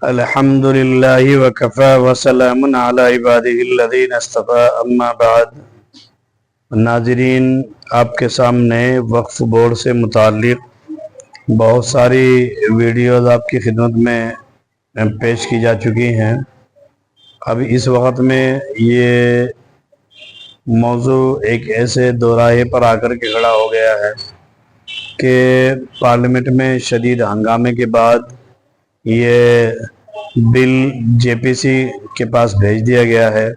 الحمد للہ وکفی وسلام علی عبادہ الذین اصطفی اما بعد۔ ناظرین، آپ کے سامنے وقف بورڈ سے متعلق بہت ساری ویڈیوز آپ کی خدمت میں پیش کی جا چکی ہیں۔ اب اس وقت میں یہ موضوع ایک ایسے دوراہے پر آ کر کے کھڑا ہو گیا ہے کہ پارلیمنٹ میں شدید ہنگامے کے بعد یہ بل جے پی سی کے پاس بھیج دیا گیا ہے،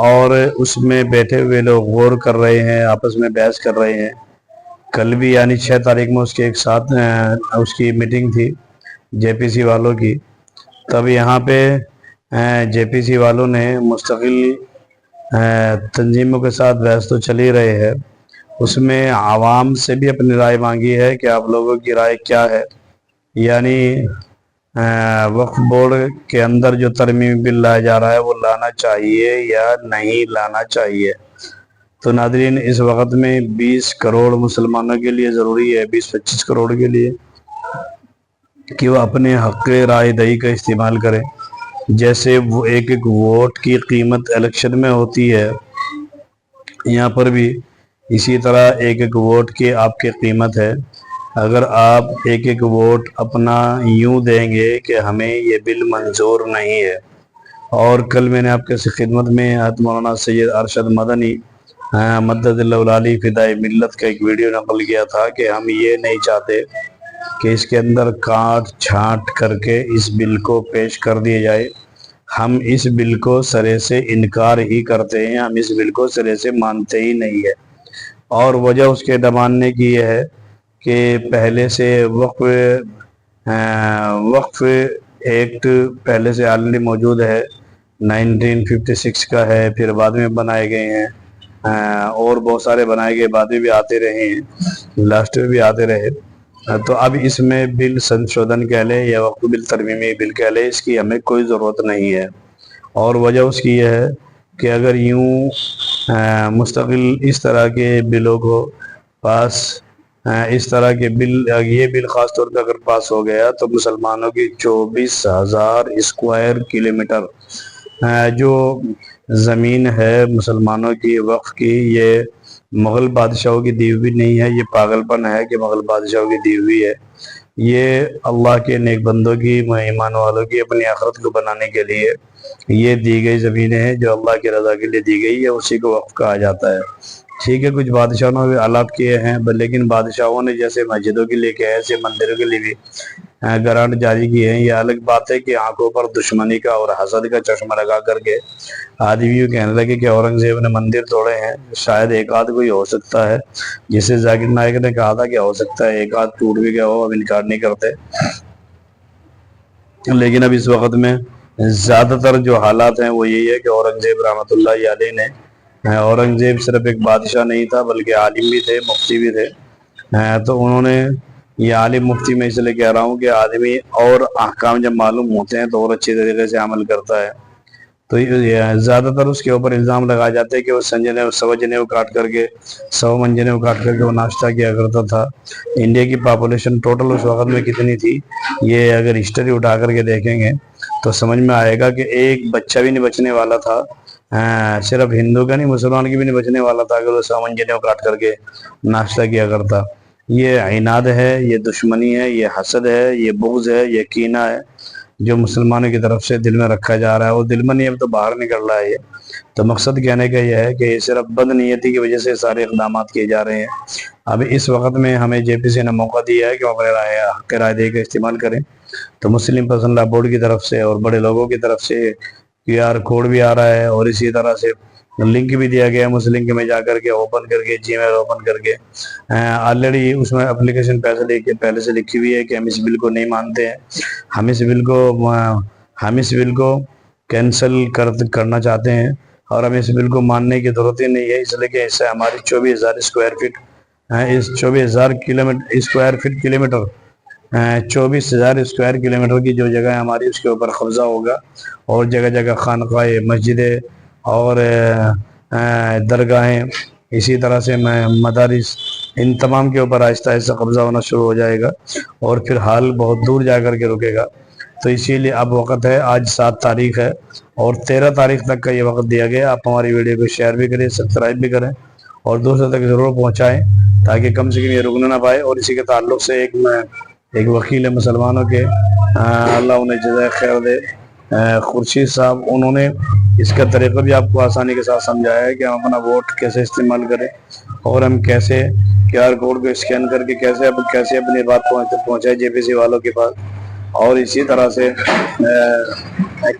اور اس میں بیٹھے ہوئے لوگ غور کر رہے ہیں، آپس میں بحث کر رہے ہیں۔ کل بھی یعنی 6 تاریخ میں اس کے ایک ساتھ اس کی میٹنگ تھی جے پی سی والوں کی۔ تب یہاں پہ جے پی سی والوں نے مستقل تنظیموں کے ساتھ بحث تو چل ہی رہے ہیں، اس میں عوام سے بھی اپنی رائے مانگی ہے کہ آپ لوگوں کی رائے کیا ہے، یعنی وقف بورڈ کے اندر جو ترمیمی بل لایا جا رہا ہے وہ لانا چاہیے یا نہیں لانا چاہیے۔ تو ناظرین، اس وقت میں 20 کروڑ مسلمانوں کے لیے ضروری ہے، 20-25 کروڑ کے لیے، کہ وہ اپنے حق رائے دہی کا استعمال کریں۔ جیسے وہ ایک ووٹ کی قیمت الیکشن میں ہوتی ہے، یہاں پر بھی اسی طرح ایک ووٹ کی آپ کی قیمت ہے۔ اگر آپ ایک ووٹ اپنا یوں دیں گے کہ ہمیں یہ بل منظور نہیں ہے، اور کل میں نے آپ کے خدمت میں مولانا سید ارشد مدنی مدد اللہ العالی فدائے ملت کا ایک ویڈیو نقل کیا تھا کہ ہم یہ نہیں چاہتے کہ اس کے اندر کاٹ چھانٹ کر کے اس بل کو پیش کر دیا جائے۔ ہم اس بل کو سرے سے انکار ہی کرتے ہیں، ہم اس بل کو سرے سے مانتے ہی نہیں ہے۔ اور وجہ اس کے نہ ماننے کی یہ ہے کہ پہلے سے وقف ایکٹ پہلے سے آلریڈی موجود ہے، 1956 کا ہے، پھر بعد میں بنائے گئے ہیں، اور بہت سارے بنائے گئے، بعد میں بھی آتے رہے ہیں، لاسٹ میں بھی آتے رہے۔ تو اب اس میں بل سنشودھن کہہ لے یا وقف بل ترمیمی بل کہہ لے، اس کی ہمیں کوئی ضرورت نہیں ہے۔ اور وجہ اس کی یہ ہے کہ اگر یوں مستقل اس طرح کے بلوں کو پاس، اس طرح کے بل، یہ بل خاص طور پہ اگر پاس ہو گیا تو مسلمانوں کی 24,000 اسکوائر کلومیٹر جو زمین ہے مسلمانوں کی وقف کی، یہ مغل بادشاہوں کی دی ہوئی نہیں ہے۔ یہ پاگل پن ہے کہ مغل بادشاہوں کی دی ہوئی ہے، یہ اللہ کے نیک بندوں کی، ایمان والوں کی اپنی آخرت کو بنانے کے لیے یہ دی گئی زمینیں ہیں جو اللہ کی رضا کے لیے دی گئی ہے، اسی کو وقف کہا جاتا ہے۔ ٹھیک ہے، کچھ بادشاہوں نے آلات کیے ہیں، لیکن بادشاہوں نے جیسے مسجدوں کے لیے کیا ہے، ایسے مندروں کے لیے بھی گرانٹ جاری کی ہے۔ یہ الگ بات ہے کہ آنکھوں پر دشمنی کا اور حسد کا چشمہ لگا کر کے آدمی یوں کہنے لگے کہ اورنگزیب نے مندر توڑے ہیں، شاید ایک آدھ کوئی ہو سکتا ہے، جسے ذاکر نائک نے کہا تھا کہ ہو سکتا ہے ایک آدھ ٹوٹ بھی گیا ہو، اب انکار نہیں کرتے۔ لیکن اب اس وقت میں زیادہ تر جو حالات ہیں وہ یہی ہے کہ اورنگزیب رحمۃ اللہ علیہ نے، اورنگزیب صرف ایک بادشاہ نہیں تھا بلکہ عالم بھی تھے، مفتی بھی تھے۔ تو انہوں نے، یہ عالم مفتی میں اس لیے کہہ رہا ہوں کہ آدمی اور احکام جب معلوم ہوتے ہیں تو اور اچھی طریقے سے عمل کرتا ہے۔ تو زیادہ تر اس کے اوپر الزام لگا جاتے ہیں کہ وہ 100 جنیو کاٹ کر کے 100 منجنیو کاٹ کر کے وہ ناشتہ کیا کرتا تھا۔ انڈیا کی پاپولیشن ٹوٹل اس وقت میں کتنی تھی، یہ اگر ہسٹری اٹھا کر کے دیکھیں گے تو سمجھ میں آئے گا کہ ایک بچہ بھی نہیں بچنے والا تھا، صرف ہندو کا نہیں مسلمان کی بھی نہیں بچنے والا تھا، اگر وہ 100 منجنیو کاٹ کر کے ناشتہ کیا کرتا۔ یہ عناد ہے، یہ دشمنی ہے، یہ حسد ہے، یہ بغض ہے، یہ کینہ ہے جو مسلمانوں کی طرف سے دل میں رکھا جا رہا ہے، اور دل میں نہیں اب تو باہر نکل رہا ہے۔ یہ تو مقصد کہنے کا یہ ہے کہ یہ صرف بد نیتی کی وجہ سے سارے اقدامات کیے جا رہے ہیں۔ اب اس وقت میں ہمیں جے پی سی نے موقع دیا ہے کہ وہ اپنے حق رائے دہی کا استعمال کریں۔ تو مسلم پرسنل لا بورڈ کی طرف سے اور بڑے لوگوں کی طرف سے QR کوڈ بھی آ رہا ہے، اور اسی طرح سے لنک بھی دیا گیا ہے، اس لنک میں جا کر کے اوپن کر کے جی میل اوپن کر کے آلریڈی اس میں اپلیکیشن پہلے سے لکھی ہوئی ہے کہ ہم اس بل کو نہیں مانتے ہیں، ہم اس بل کو کینسل کرنا چاہتے ہیں، اور ہم اس بل کو ماننے کی ضرورت ہی نہیں ہے، اس لیے کہ اس سے ہماری 24,000 اسکوائر فٹ، اس 24,000 square feet kilometre, 24,000 square kilometre کی جو جگہ ہے ہماری، اس کے اوپر قبضہ ہوگا، اور جگہ جگہ خانقاہ، مسجدیں اور درگاہیں، اسی طرح سے مدارس، ان تمام کے اوپر آہستہ آہستہ قبضہ ہونا شروع ہو جائے گا، اور پھر حال بہت دور جا کر کے رکے گا۔ تو اسی لیے اب وقت ہے، آج 7 تاریخ ہے اور 13 تاریخ تک کا یہ وقت دیا گیا. آپ ہماری ویڈیو کو شیئر بھی کریں، سبسکرائب بھی کریں اور دوسروں تک ضرور پہنچائیں تاکہ کم سے کم یہ رکنے نہ پائے. اور اسی کے تعلق سے ایک وکیل ہے مسلمانوں کے، اللہ انہیں جزائے خیر دے، خورشید صاحب، انہوں نے اس کا طریقہ بھی آپ کو آسانی کے ساتھ سمجھایا ہے کہ ہم اپنا ووٹ کیسے استعمال کریں اور ہم کیسے QR کوڈ کو اسکین کر کے کیسے اپنی بات پہنچائے JPC والوں کے پاس. اور اسی طرح سے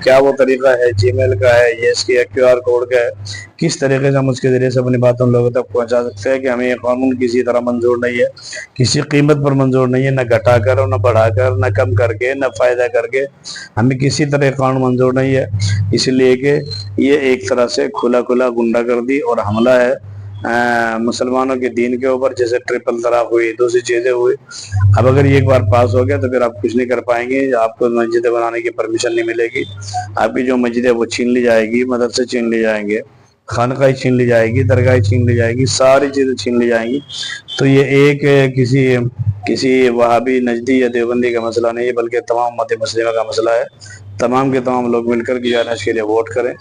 کیا وہ طریقہ ہے Gmail کا ہے، یہ اس کی QR کوڈ کا ہے، کس طریقے سے ہم اس کے ذریعے سے اپنی بات ان لوگوں تک پہنچا سکتے ہیں کہ ہمیں یہ قانون کسی طرح منظور نہیں ہے، کسی قیمت پر منظور نہیں ہے، نہ گھٹا کر اور نہ بڑھا کر، نہ کم کر کے، نہ فائدہ کر کے، ہمیں کسی طرح قانون منظور نہیں ہے. اس لیے کہ یہ ایک طرح سے کھلا غنڈہ گردی اور حملہ ہے مسلمانوں کے دین کے اوپر، جیسے ٹرپل طلاق ہوئی، دوسری چیزیں ہوئی. اب اگر یہ ایک بار پاس ہو گیا تو پھر آپ کچھ نہیں کر پائیں گے، آپ کو مسجدیں بنانے کی پرمیشن نہیں ملے گی، آپ کی جو مسجد ہے وہ چھین لی جائے گی، مدرسے چھین لی جائیں گے، خانقاہیں چھین لی جائے گی، درگاہیں چھین لی جائے گی، ساری چیزیں چھین لی جائیں گی. تو یہ ایک کسی وہابی، نجدی یا دیوبندی کا مسئلہ نہیں ہے، بلکہ تمام امت مسلمہ کا مسئلہ ہے. تمام کے تمام لوگ مل کر اس کے لیے ووٹ کریں.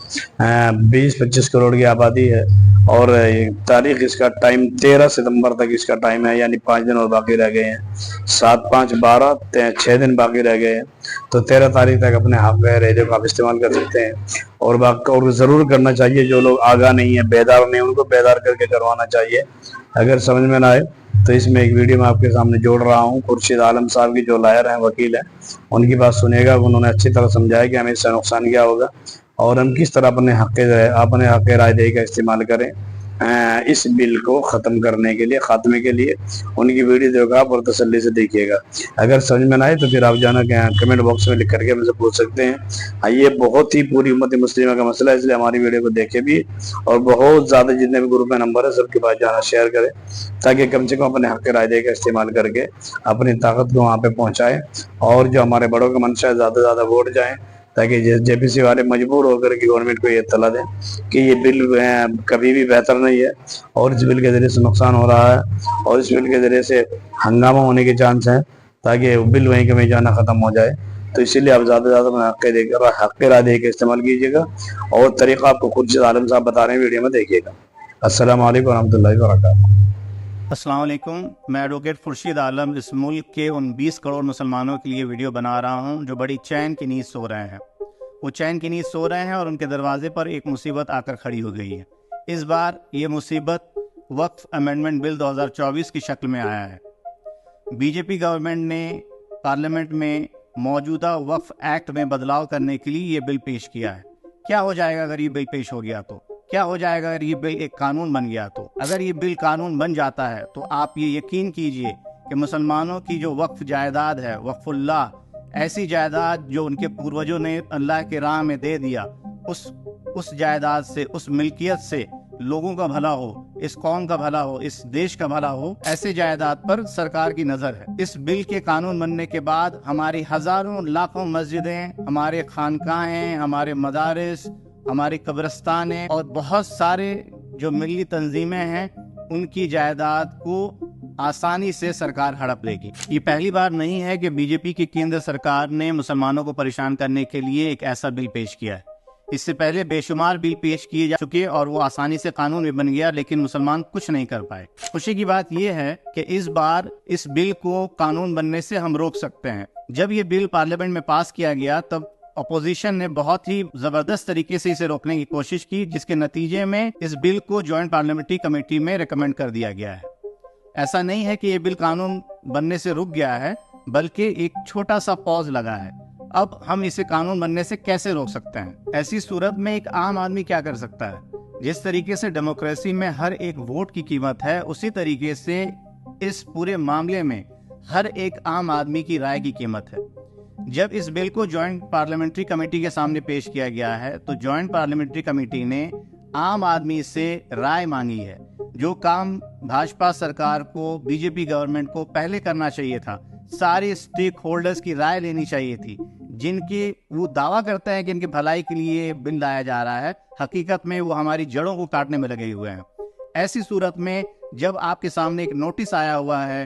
20-25 کروڑ کی آبادی ہے اور تاریخ اس کا ٹائم 13 ستمبر تک اس کا ٹائم ہے، یعنی 5 دن اور باقی رہ گئے ہیں. 7 5 12 6 دن باقی رہ گئے ہیں. تو 13 تاریخ تک اپنے ریڈیو کا آپ استعمال کر سکتے ہیں. اور ضرور کرنا چاہیے، جو لوگ آگاہ نہیں ہیں، بیدار نہیں ہیں، ان کو بیدار کر کے کروانا چاہیے. اگر سمجھ میں نہ آئے تو اس میں ایک ویڈیو میں آپ کے سامنے جوڑ رہا ہوں، خورشید عالم صاحب کی، جو لائر ہیں، وکیل ہیں، ان کی بات سنیے گا. انہوں نے اچھی طرح سمجھایا کہ ہمیں اس سے نقصان کیا ہوگا اور ہم کس طرح اپنے حق رائے دہی کا استعمال کریں اس بل کو ختم کرنے کے لیے، خاتمے کے لیے. ان کی ویڈیو دیکھو آپ اور تسلی سے دیکھیے گا. اگر سمجھ میں نہ آئے تو پھر آپ جانا کہ کمنٹ باکس میں لکھ کر کے ہم سے پوچھ سکتے ہیں. یہ بہت ہی پوری امت مسلمہ کا مسئلہ ہے، اس لیے ہماری ویڈیو کو دیکھے بھی اور بہت زیادہ جتنے بھی گروپ میں نمبر ہے سب کے پاس جانا شیئر کریں تاکہ کم سے کم اپنے حق رائے دہی کا استعمال کر کے اپنی طاقت کو وہاں پہ پہنچائیں. اور جو ہمارے بڑوں کا منشا ہے، زیادہ سے زیادہ ووٹ جائیں تاکہ JPC والے مجبور ہو کر کے گورنمنٹ کو یہ اطلاع دیں کہ یہ بل کبھی بھی بہتر نہیں ہے اور اس بل کے ذریعے سے نقصان ہو رہا ہے اور اس بل کے ذریعے سے ہنگامہ ہونے کے چانس ہیں، تاکہ بل وہیں کے وہیں جانا ختم ہو جائے. تو اسی لیے آپ زیادہ سے زیادہ اپنے حق رائے دہی کا استعمال کیجیے گا اور طریقہ آپ کو خورشید عالم صاحب بتا رہے ہیں، ویڈیو میں دیکھیے گا. السلام علیکم ورحمۃ اللہ وبرکاتہ. السلام علیکم. میں ایڈوکیٹ خورشید عالم اس ملک کے ان 20 کروڑ مسلمانوں کے لیے ویڈیو بنا رہا ہوں جو بڑی چین کی نیند سو رہے ہیں. وہ چین کی نیند سو رہے ہیں اور ان کے دروازے پر ایک مصیبت آ کر کھڑی ہو گئی ہے. اس بار یہ مصیبت وقف امینڈمنٹ بل 2024 کی شکل میں آیا ہے. BJP گورنمنٹ نے پارلیمنٹ میں موجودہ وقف ایکٹ میں بدلاؤ کرنے کے لیے یہ بل پیش کیا ہے. کیا ہو جائے گا اگر یہ بل پیش ہو گیا تو؟ کیا ہو جائے گا اگر یہ بل ایک قانون بن گیا تو؟ اگر یہ بل قانون بن جاتا ہے تو آپ یہ یقین کیجئے کہ مسلمانوں کی جو وقف جائیداد ہے، وقف اللہ، ایسی جائیداد جو ان کے پوروجوں نے اللہ کے راہ میں دے دیا، اس جائیداد سے، اس ملکیت سے لوگوں کا بھلا ہو، اس قوم کا بھلا ہو، اس دیش کا بھلا ہو، ایسے جائیداد پر سرکار کی نظر ہے. اس بل کے قانون بننے کے بعد ہماری ہزاروں لاکھوں مسجدیں، ہمارے خانقاہیں، ہمارے مدارس، ہماری قبرستانیں اور بہت سارے جو ملی تنظیمیں ہیں، ان کی جائیداد کو آسانی سے سرکار ہڑپ لے گی. یہ پہلی بار نہیں ہے کہ BJP کی کیندر سرکار نے مسلمانوں کو پریشان کرنے کے لیے ایک ایسا بل پیش کیا ہے. اس سے پہلے بے شمار بل پیش کیے جا چکے اور وہ آسانی سے قانون میں بن گیا، لیکن مسلمان کچھ نہیں کر پائے. خوشی کی بات یہ ہے کہ اس بار اس بل کو قانون بننے سے ہم روک سکتے ہیں. جب یہ بل پارلیمنٹ میں پاس کیا گیا تب اپوزیشن نے بہت ہی زبردست طریقے سے اسے روکنے کی کوشش کی، جس کے نتیجے میں اس بل کو جوائنٹ پارلیمنٹری کمیٹی میں ریکمینڈ کر دیا گیا ہے. ایسا نہیں ہے کہ یہ بل قانون بننے سے رک گیا ہے، بلکہ ایک چھوٹا سا پاز لگا ہے. اب ہم اسے قانون بننے سے کیسے روک سکتے ہیں؟ ایسی صورت میں ایک عام آدمی کیا کر سکتا ہے؟ جس طریقے سے ڈیموکریسی میں ہر ایک ووٹ کی قیمت ہے، اسی طریقے سے اس پورے معاملے میں ہر ایک عام آدمی کی رائے کی قیمت ہے. جب اس بل کو جوائنٹ پارلیمنٹری کمیٹی کے سامنے پیش کیا گیا ہے تو جوائنٹ پارلیمنٹری کمیٹی نے عام آدمی سے رائے مانگی ہے. جو کام بھاجپا سرکار کو، BJP گورنمنٹ کو پہلے کرنا چاہیے تھا، سارے اسٹیک ہولڈرز کی رائے لینی چاہیے تھی، جن کی وہ دعویٰ کرتے ہیں کہ ان کی بھلائی کے لیے بل لایا جا رہا ہے، حقیقت میں وہ ہماری جڑوں کو کاٹنے میں لگے ہوئے ہیں. ایسی صورت میں جب آپ کے سامنے ایک نوٹس آیا ہوا ہے